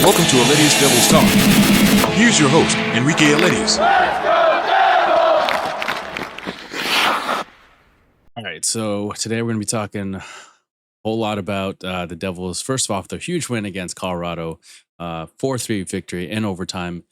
Welcome to Aledius Devils Talk. Here's your host, Enrique Aledius. All right, so today we're going to be talking a whole lot about the Devils. First off, their huge win against Colorado, 4-3 victory in overtime.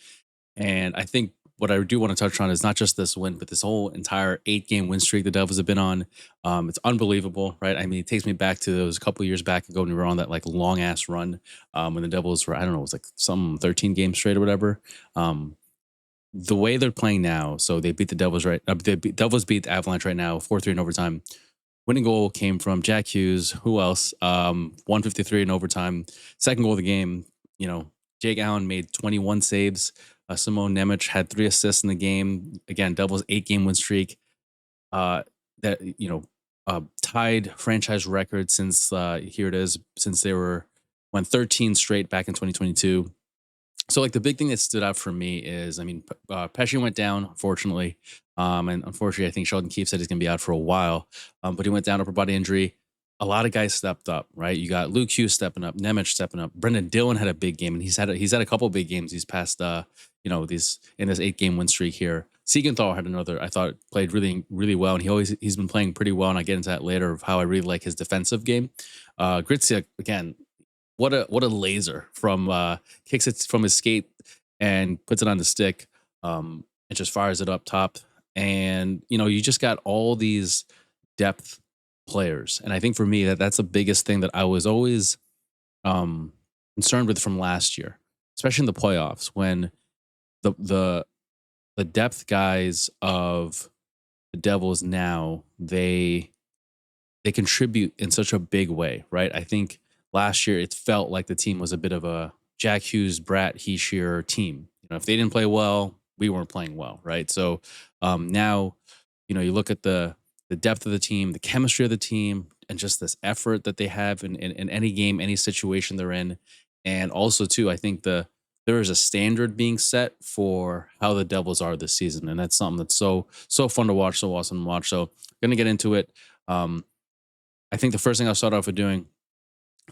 And I think what I do want to touch on is not just this win, but this whole entire 8-game win streak the Devils have been on. It's unbelievable, right? I mean, it takes me back to those couple years back ago when we were on that like long ass run when the Devils were, I don't know, it was like some 13 games straight or whatever. The way they're playing now, so they beat the Devils Devils beat the Avalanche right now, 4-3 in overtime. Winning goal came from Jack Hughes. Who else? 153 in overtime. Second goal of the game, Jake Allen made 21 saves. Simon Nemec had 3 assists in the game. Again, Devils 8-game win streak. Tied franchise record since here it is, since they went 13 straight back in 2022. So like the big thing that stood out for me is, Pesce went down, unfortunately. And unfortunately, I think Sheldon Keefe said he's going to be out for a while. But he went down, upper body injury. A lot of guys stepped up, right? You got Luke Hughes stepping up, Nemec stepping up. Dillon had a big game, and he's had a couple of big games these past, these in this 8-game win streak here. Siegenthaler had another. I thought played really, really well, and he's been playing pretty well. And I'll get into that later of how I really like his defensive game. Gritsyuk again. What a laser from kicks it from his skate and puts it on the stick and just fires it up top. And you just got all these depth players, and I think for me that's the biggest thing that I was always concerned with from last year, especially in the playoffs when the depth guys of the Devils now they contribute in such a big way, right? I think last year, it felt like the team was a bit of a Jack Hughes, Bratt, Heeshear team. If they didn't play well, we weren't playing well, right? So now, you look at the depth of the team, the chemistry of the team, and just this effort that they have in any game, any situation they're in. And also, too, I think there is a standard being set for how the Devils are this season. And that's something that's so fun to watch, so awesome to watch. So I'm going to get into it. I think the first thing I'll start off with doing,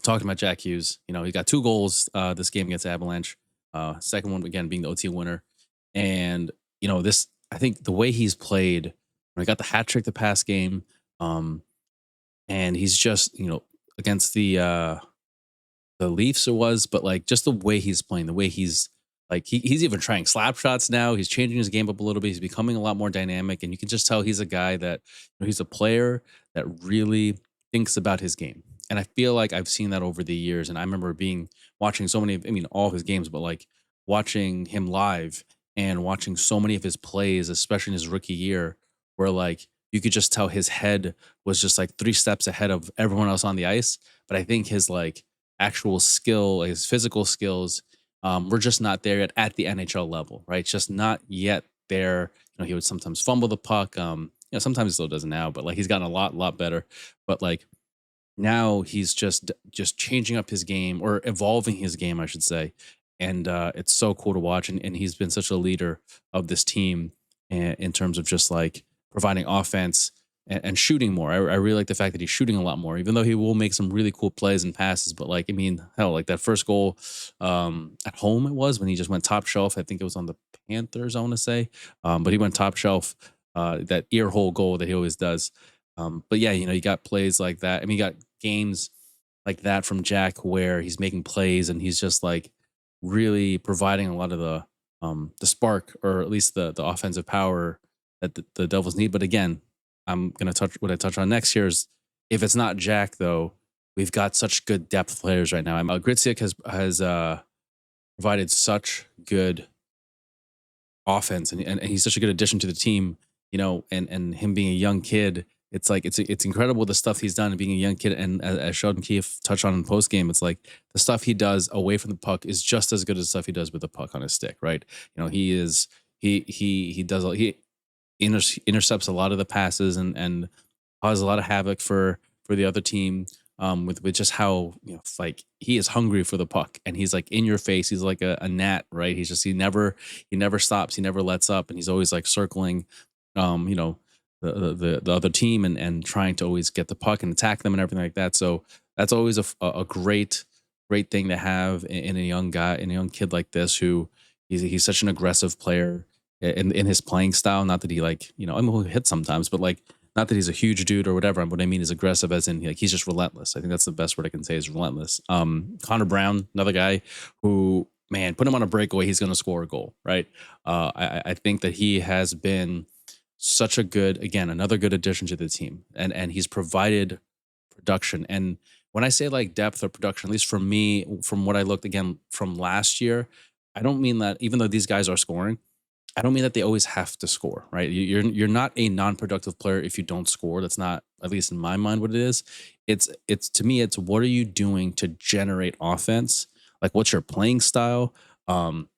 talking about Jack Hughes, he got 2 goals this game against Avalanche. Second one again being the OT winner, and I think the way he's played, he got the hat trick the past game, and he's just against the Leafs it was, but like just the way he's playing, the way he's like he's even trying slap shots now. He's changing his game up a little bit. He's becoming a lot more dynamic, and you can just tell he's a guy that he's a player that really thinks about his game. And I feel like I've seen that over the years. And I remember watching so many, all his games, but like watching him live and watching so many of his plays, especially in his rookie year, where like you could just tell his head was just like 3 steps ahead of everyone else on the ice. But I think his like actual skill, his physical skills, were just not there yet at the NHL level, right? Just not yet there. He would sometimes fumble the puck. Sometimes he still doesn't now, but like he's gotten a lot better. But like, now he's just changing up his game, or evolving his game, I should say. And it's so cool to watch. And he's been such a leader of this team in terms of just like providing offense and shooting more. I really like the fact that he's shooting a lot more, even though he will make some really cool plays and passes. But like, hell, like that first goal at home it was when he just went top shelf. I think it was on the Panthers, I want to say. But he went top shelf, that ear hole goal that he always does. But yeah, you got plays like that. You got games like that from Jack where he's making plays and he's just like really providing a lot of the spark, or at least the offensive power that the Devils need. But again, I'm gonna touch on next here is, if it's not Jack though, we've got such good depth players right now. Gritsyuk has provided such good offense, and he's such a good addition to the team. And him being a young kid. It's like it's incredible the stuff he's done, and being a young kid. And as Sheldon Keefe touched on in post game, it's like the stuff he does away from the puck is just as good as the stuff he does with the puck on his stick, right? He intercepts a lot of the passes and causes a lot of havoc for the other team. With just how like he is hungry for the puck, and he's like in your face. He's like a gnat, right? He never stops. He never lets up, and he's always like circling. The other team and trying to always get the puck and attack them and everything like that. So that's always a great great thing to have in a young guy, in a young kid like this, who he's such an aggressive player in his playing style. Not that he like, I mean, he'll hit sometimes, but like, not that he's a huge dude or whatever. What I mean is aggressive, as in like he's just relentless. I think that's the best word I can say is relentless. Connor Brown, another guy who, man, put him on a breakaway, he's going to score a goal, right? I think that he has been such a good, again, another good addition to the team, and he's provided production. And when I say like depth or production, at least for me, from what I looked again from last year, I don't mean that even though these guys are scoring, I don't mean that they always have to score, right? You're not a non-productive player if you don't score. That's not, at least in my mind, what it is. It's to me, it's what are you doing to generate offense? Like, what's your playing style? Um,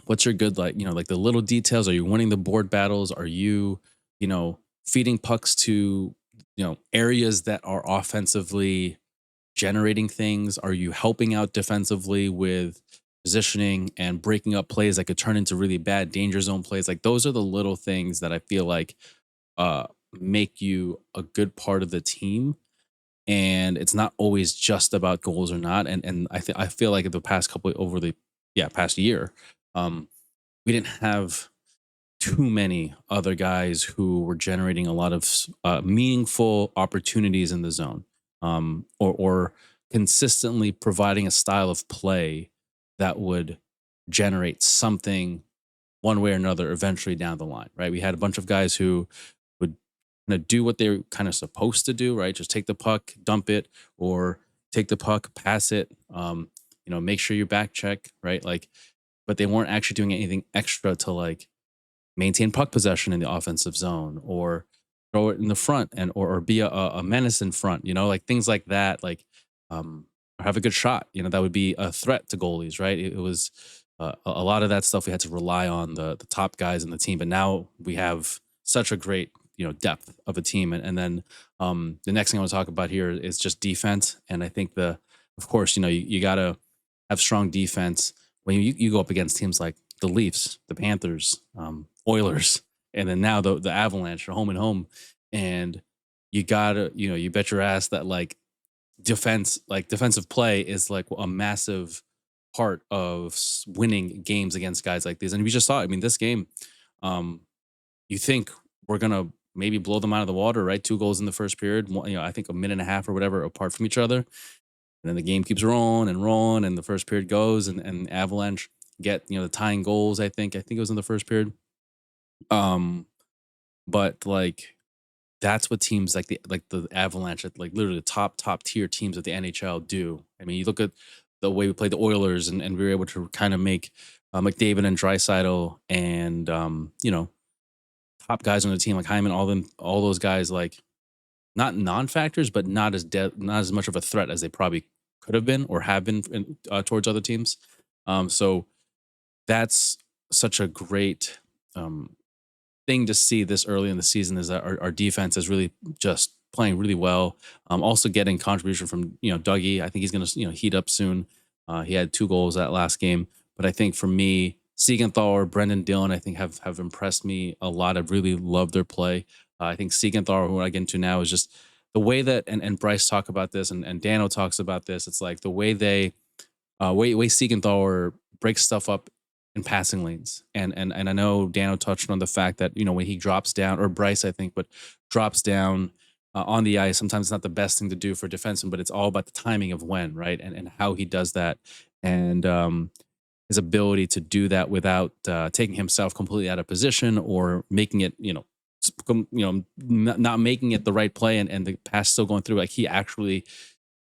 what's your good, like, like the little details? Are you winning the board battles? Are you, feeding pucks to, areas that are offensively generating things? Are you helping out defensively with positioning and breaking up plays that could turn into really bad danger zone plays? Like, those are the little things that I feel like uh make you a good part of the team. And it's not always just about goals or not. And I feel like the past couple over the past year, um, we didn't have too many other guys who were generating a lot of meaningful opportunities in the zone, or consistently providing a style of play that would generate something one way or another eventually down the line, right? We had a bunch of guys who would kind of do what they're kind of supposed to do, right? Just take the puck, dump it, or take the puck, pass it, make sure you back check, right? Like, but they weren't actually doing anything extra to like maintain puck possession in the offensive zone or throw it in the front and or be a menace in front, like things like that, like or have a good shot, that would be a threat to goalies, right? It was a lot of that stuff we had to rely on the top guys in the team, but now we have such a great depth of a team, and then the next thing I want to talk about here is just defense, and I think of course, you gotta have strong defense when you go up against teams like the Leafs, the Panthers, Oilers, and then now the Avalanche are home and home, and you gotta you bet your ass that like defensive play is like a massive part of winning games against guys like these. And we just saw it. I mean, this game, um, you think we're gonna maybe blow them out of the water, right? 2 goals in the first period, I think a minute and a half or whatever apart from each other. And then the game keeps rolling, and the first period goes, and Avalanche get the tying goals. I think it was in the first period. Um, but like that's what teams like the Avalanche, like literally the top tier teams of the NHL do. I mean, you look at the way we played the Oilers, and we were able to kind of make McDavid and Draisaitl and top guys on the team like Hyman, all those guys, like not non-factors, but not as much of a threat as they probably could have been or have been towards other teams. So that's such a great um, thing to see this early in the season, is that our defense is really just playing really well. Also getting contribution from Dougie. I think he's going to heat up soon. He had 2 goals that last game, but I think for me, Siegenthaler, Brendan Dillon, I think have impressed me a lot. I've really loved their play. I think Siegenthaler, who I get into now, is just the way that and Bryce talk about this, and Dano talks about this. It's like the way they way Siegenthaler breaks stuff up in passing lanes, and I know Dano touched on the fact that when he drops down, or Bryce I think, but drops down on the ice, sometimes it's not the best thing to do for defenseman, but it's all about the timing of when, right, and how he does that, and his ability to do that without taking himself completely out of position or making it not making it the right play, and the pass still going through. Like, he actually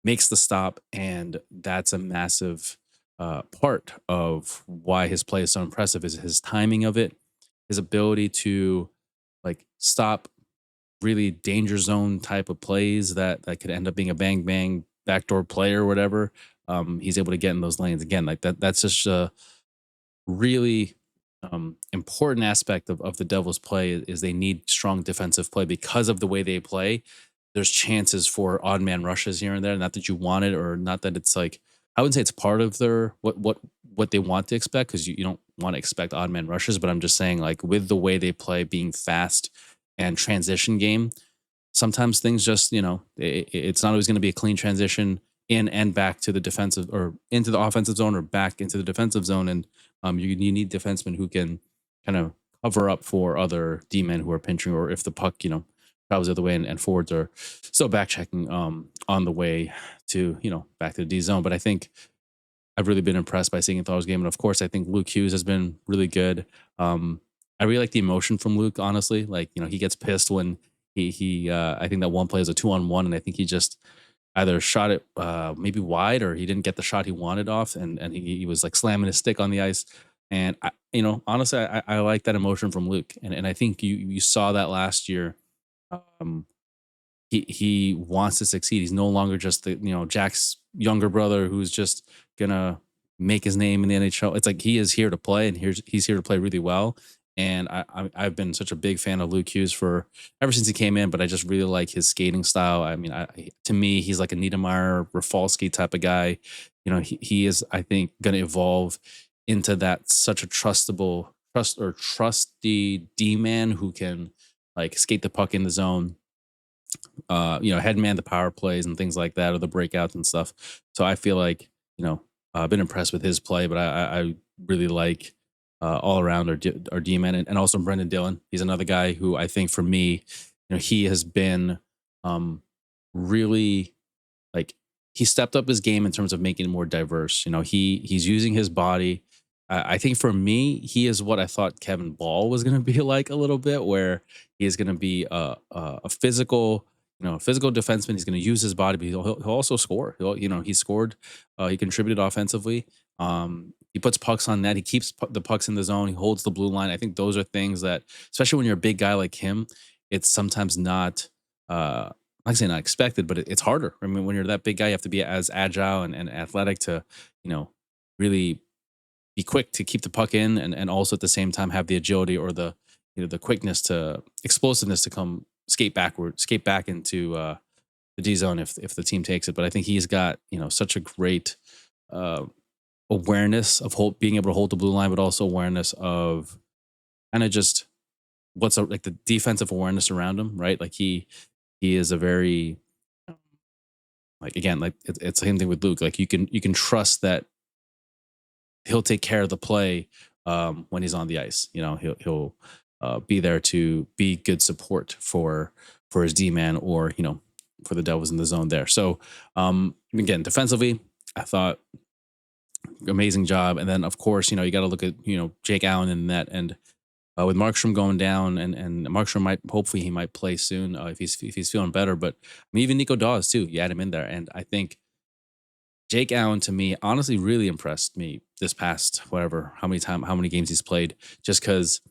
makes the stop, and that's a massive part of why his play is so impressive, is his timing of it, his ability to like stop really danger zone type of plays that could end up being a bang bang backdoor play or whatever. He's able to get in those lanes again, like that's just a really important aspect of the Devils play, is they need strong defensive play because of the way they play. There's chances for odd man rushes here and there. Not that you want it, or not that it's like, I wouldn't say it's part of their what they want to expect, because you don't want to expect odd man rushes. But I'm just saying, like, with the way they play, being fast and transition game, sometimes things just it's not always going to be a clean transition. in and back to the defensive or into the offensive zone or back into the defensive zone. And you need defensemen who can kind of cover up for other D men who are pinching, or if the puck, travels the other way, and forwards are still back checking on the way to, back to the D zone. But I think I've really been impressed by Siegenthaler's game. And of course, I think Luke Hughes has been really good. I really like the emotion from Luke, honestly. Like, he gets pissed when I think that one play is a 2-on-1, and I think he just either shot it maybe wide, or he didn't get the shot he wanted off, and he was like slamming his stick on the ice. And honestly, I like that emotion from Luke, and I think you saw that last year. Um, he wants to succeed. He's no longer just the Jack's younger brother who's just gonna make his name in the NHL. It's like he is here to play, and he's here to play really well. And I've been such a big fan of Luke Hughes for ever since he came in, but I just really like his skating style. I mean, to me, he's like a Niedermeyer, Rafalski type of guy. He is, I think, going to evolve into that such a trusty D man who can like skate the puck in the zone, headman the power plays and things like that, or the breakouts and stuff. So I feel like, I've been impressed with his play, but I really like all around our D-man, and also Brendan Dillon. He's another guy who I think for me, he has been really like he stepped up his game in terms of making it more diverse. He's using his body. I think for me, he is what I thought Kevin Ball was going to be like a little bit, where he is going to be a physical, physical defenseman. He's going to use his body, but he'll also score. He scored. He contributed offensively. He puts pucks on net. He keeps the pucks in the zone. He holds the blue line. I think those are things that, especially when you're a big guy like him, it's sometimes not. I say not expected, but it's harder. I mean, when you're that big guy, you have to be as agile and athletic to, really be quick to keep the puck in, and also at the same time have the agility or the the quickness to explosiveness to come skate back into the D zone if the team takes it. But I think he's got such a great awareness of being able to hold the blue line, but also awareness of kind of just like the defensive awareness around him, right? Like he is a very like, again, like it's the same thing with Luke. Like you can trust that he'll take care of the play when he's on the ice. He'll be there to be good support for his D man, or for the Devils in the zone there. So again, defensively, I thought amazing job. And then of course, you got to look at Jake Allen in the net, and with Markstrom going down, and Markstrom hopefully he might play soon if he's feeling better. But I mean, even Nico Dawes too, you add him in there, and I think Jake Allen, to me, honestly, really impressed me this past how many games he's played. Just because,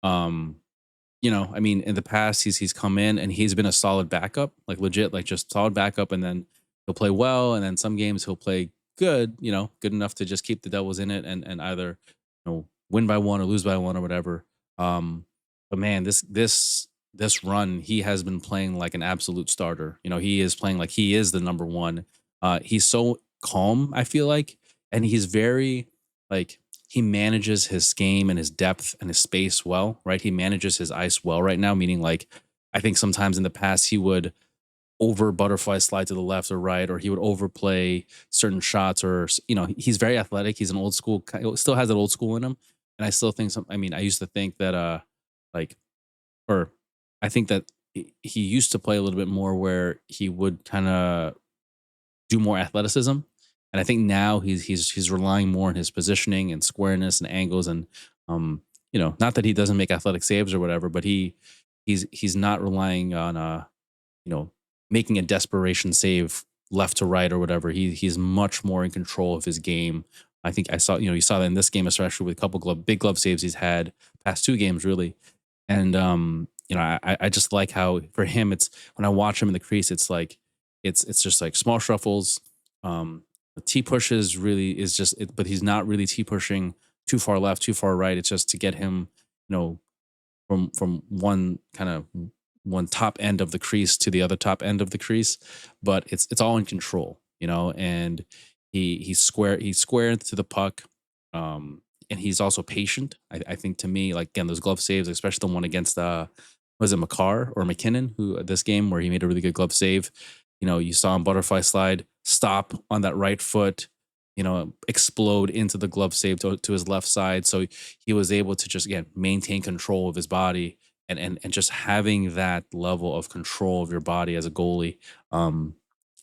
I mean, in the past he's come in and he's been a solid backup, like legit, like just solid backup, and then he'll play well, and then some games he'll play good, good enough to just keep the Devils in it, and either win by one or lose by one or whatever. But man, this run, he has been playing like an absolute starter. He is playing like he is the number one. He's so calm, I feel like, and he's very like he manages his game and his depth and his space well, right? He manages his ice well right now, meaning like I think sometimes in the past he would over butterfly slide to the left or right, or he would overplay certain shots, or he's very athletic. He's an old school, still has that old school in him, and I still think I used to think that or I think that he used to play a little bit more where he would kind of do more athleticism. And I think now he's relying more on his positioning and squareness and angles, and not that he doesn't make athletic saves or whatever, but he's not relying on making a desperation save left to right or whatever. He's much more in control of his game. I think I saw you saw that in this game, especially with a couple big glove saves he's had past two games really. And I just like how for him, it's when I watch him in the crease, it's like it's just like small shuffles. T pushes really is just it, but he's not really T pushing too far left, too far right. It's just to get him, from one top end of the crease to the other top end of the crease. But it's all in control, and he's square to the puck. And he's also patient. I think to me, like again, those glove saves, especially the one against was it McCarr or McKinnon, who this game where he made a really good glove save. You saw him butterfly slide stop on that right foot, explode into the glove save to his left side. So he was able to just again maintain control of his body and just having that level of control of your body as a goalie.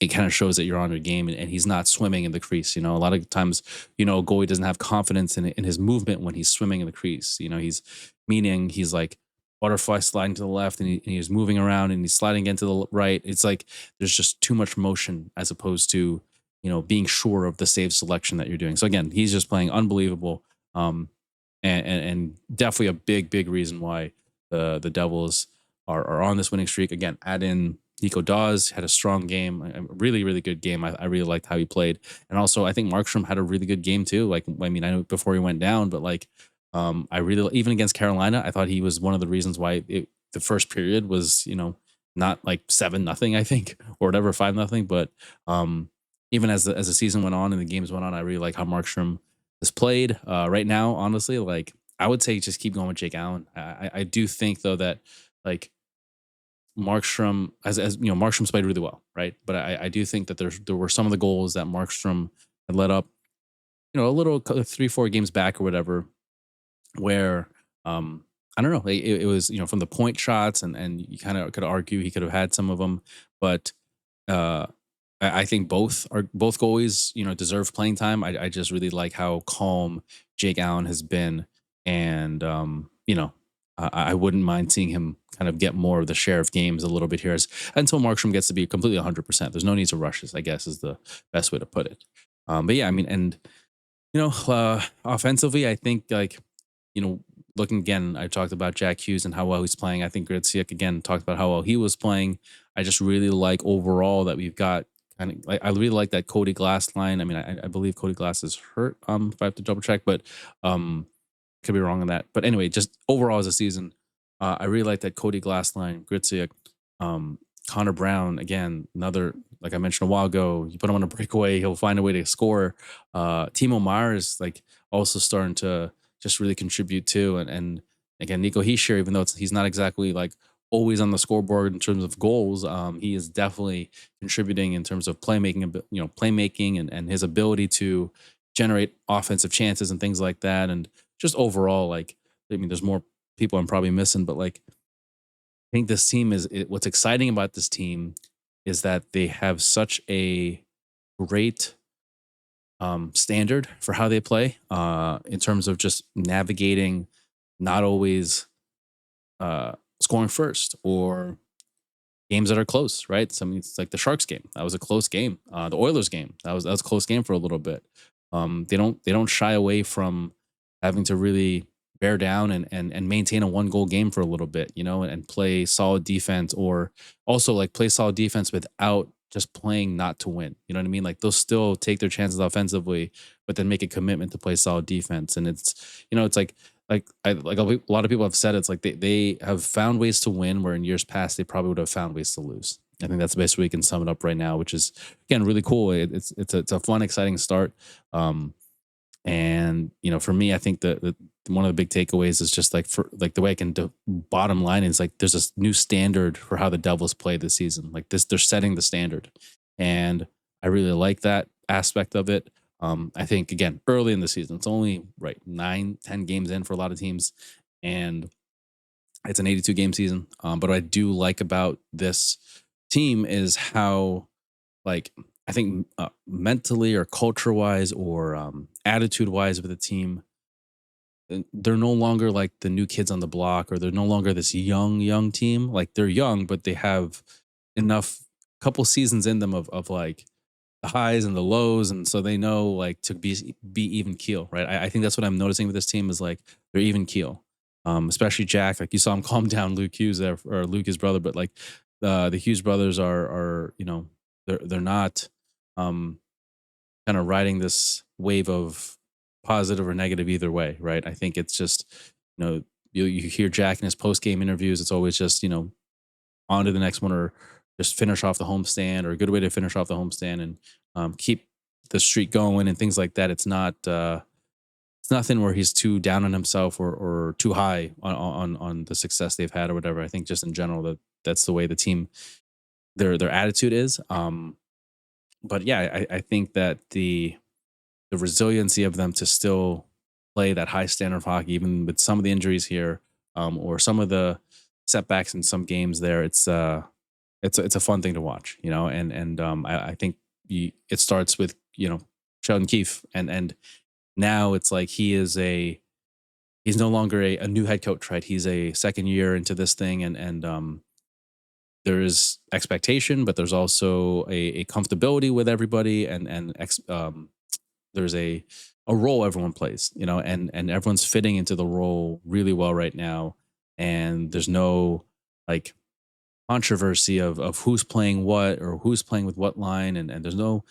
It kind of shows that you're on your game and he's not swimming in the crease. A lot of times, a goalie doesn't have confidence in his movement when he's swimming in the crease. He's like butterfly sliding to the left and he's moving around and he's sliding into the right. It's like there's just too much motion as opposed to, being sure of the save selection that you're doing. So again, he's just playing unbelievable. And definitely a big reason why the Devils are on this winning streak. Again, add in Nico Dawes had a strong game, a really good game. I really liked how he played, and also I think Markstrom had a really good game too. Like, I mean, I know before he went down, but like, I really even against Carolina, I thought he was one of the reasons why the first period was not like 7-0, I think, or whatever, 5-0, but even as the season went on and the games went on, I really like how Markstrom has played. Right now, honestly, like I would say just keep going with Jake Allen. I do think though that like Markstrom, as Markstrom's played really well, right? But I do think that there were some of the goals that Markstrom had let up, a little 3-4 games back or whatever, where I don't know, it was from the point shots and you kind of could argue he could have had some of them, but uh, I think both goalies deserve playing time. I just really like how calm Jake Allen has been, and I wouldn't mind seeing him kind of get more of the share of games a little bit here until Markstrom gets to be completely 100%. There's no need to rush this, I guess, is the best way to put it. But yeah, I mean, and offensively, I think like looking again, I talked about Jack Hughes and how well he's playing. I think Gritsyuk again talked about how well he was playing. I just really like overall that we've got kind of like I really like that Cody Glass line. I mean, I believe Cody Glass is hurt. If I have to double check, but could be wrong on that. But anyway, just overall as a season, I really like that Cody Glass line, Gritsyuk, Connor Brown again. Another like I mentioned a while ago, you put him on a breakaway, he'll find a way to score. Timo Meier is like also starting to just really contribute too, and again, Nico Hischier, even though he's not exactly like always on the scoreboard in terms of goals, he is definitely contributing in terms of playmaking and his ability to generate offensive chances and things like that, and just overall, like I mean, there's more people I'm probably missing, but like I think this team what's exciting about this team is that they have such a great standard for how they play in terms of just navigating not always scoring first or games that are close, right? So, I mean, it's like the Sharks game. That was a close game. The Oilers game. That was a close game for a little bit. They don't shy away from having to really bear down and maintain a 1-goal game for a little bit, and play solid defense, or also like play solid defense without just playing not to win. You know what I mean? Like they'll still take their chances offensively, but then make a commitment to play solid defense. And it's like a lot of people have said, it's like they have found ways to win where in years past they probably would have found ways to lose. I think that's the best way we can sum it up right now, which is again really cool. It's a fun, exciting start. And for me, I think the one of the big takeaways is just like for like the way I can bottom line is like there's this new standard for how the Devils play this season. Like this, they're setting the standard, and I really like that aspect of it. I think again early in the season, it's only right 9-10 games in for a lot of teams, and it's an 82 game season. But what I do like about this team is how like I think mentally or culture wise or attitude wise with the team, they're no longer like the new kids on the block, or they're no longer this young team. Like they're young, but they have enough couple seasons in them of like the highs and the lows, and so they know like to be even keel, right? I think that's what I'm noticing with this team is like they're even keel. Especially Jack, like you saw him calm down Luke Hughes there, or Luke his brother, but like the Hughes brothers are they're not um kind of riding this wave of positive or negative either way, right? I think it's just you hear Jack in his post game interviews, it's always just on to the next one, or just finish off the homestand, or a good way to finish off the homestand and keep the streak going and things like that. It's nothing where he's too down on himself or too high on the success they've had or whatever. I think just in general that's the way the team their attitude is. but yeah, I think that the resiliency of them to still play that high standard of hockey, even with some of the injuries here, or some of the setbacks in some games there, it's a fun thing to watch, I think it starts with Sheldon Keefe, and now it's like he's no longer a new head coach, right? He's a second year into this thing, and there is expectation, but there's also a comfortability with everybody, and there's a role everyone plays, and everyone's fitting into the role really well right now, and there's no like controversy of who's playing what or who's playing with what line, and there's no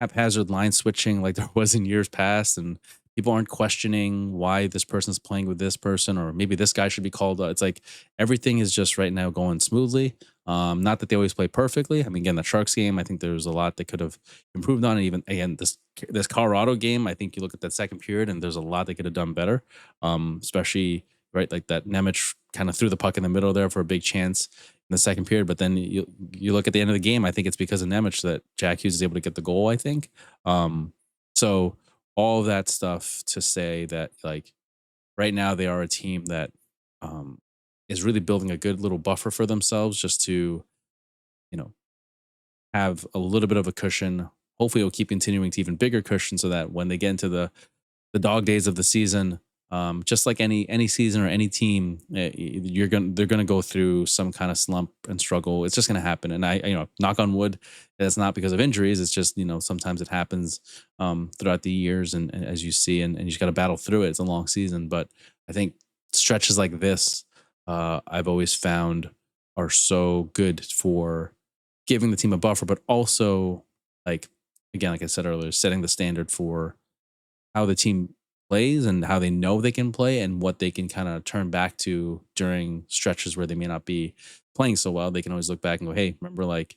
haphazard line switching like there was in years past, and people aren't questioning why this person's playing with this person or maybe this guy should be called up. It's like everything is just right now going smoothly. Not that they always play perfectly. I mean, again, the Sharks game, I think there was a lot that could have improved on, and even again this Colorado game, I think you look at that second period and there's a lot they could have done better. Especially right, like that Nemec kind of threw the puck in the middle there for a big chance in the second period. But then you look at the end of the game, I think it's because of Nemec that Jack Hughes is able to get the goal, I think. So all of that stuff to say that like right now they are a team that um is really building a good little buffer for themselves just to, you know, have a little bit of a cushion. Hopefully it'll keep continuing to even bigger cushion so that when they get into the dog days of the season, just like any season or any team, they're gonna go through some kind of slump and struggle. It's just gonna happen, and knock on wood, that's not because of injuries. It's just sometimes it happens throughout the years, and as you see, and you just got to battle through it. It's a long season, but I think stretches like this, I've always found are so good for giving the team a buffer, but also like again, like I said earlier, setting the standard for how the team plays and how they know they can play and what they can kind of turn back to during stretches where they may not be playing so well. They can always look back and go, "Hey, remember like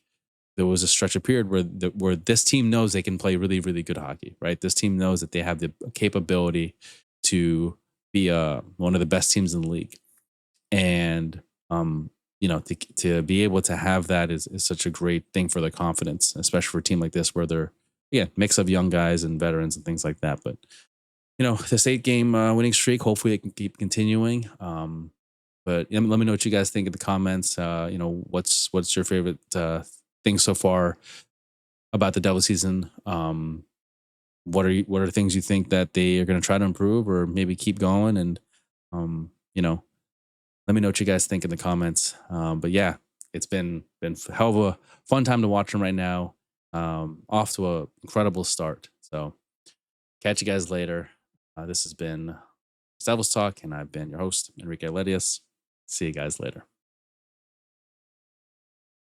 there was a stretch of period where this team knows they can play really really good hockey, right? This team knows that they have the capability to be one of the best teams in the league." And to be able to have that is such a great thing for their confidence, especially for a team like this where they're mix of young guys and veterans and things like that. But this 8 game winning streak, hopefully it can keep continuing. But let me know what you guys think in the comments. What's your favorite thing so far about the Devil season? What are things you think that they are going to try to improve or maybe keep going? And um, you know, let me know what you guys think in the comments. But yeah, it's been a hell of a fun time to watch them right now. Off to a incredible start. So catch you guys later. This has been Devils Talk, and I've been your host, Enrique Aledius. See you guys later.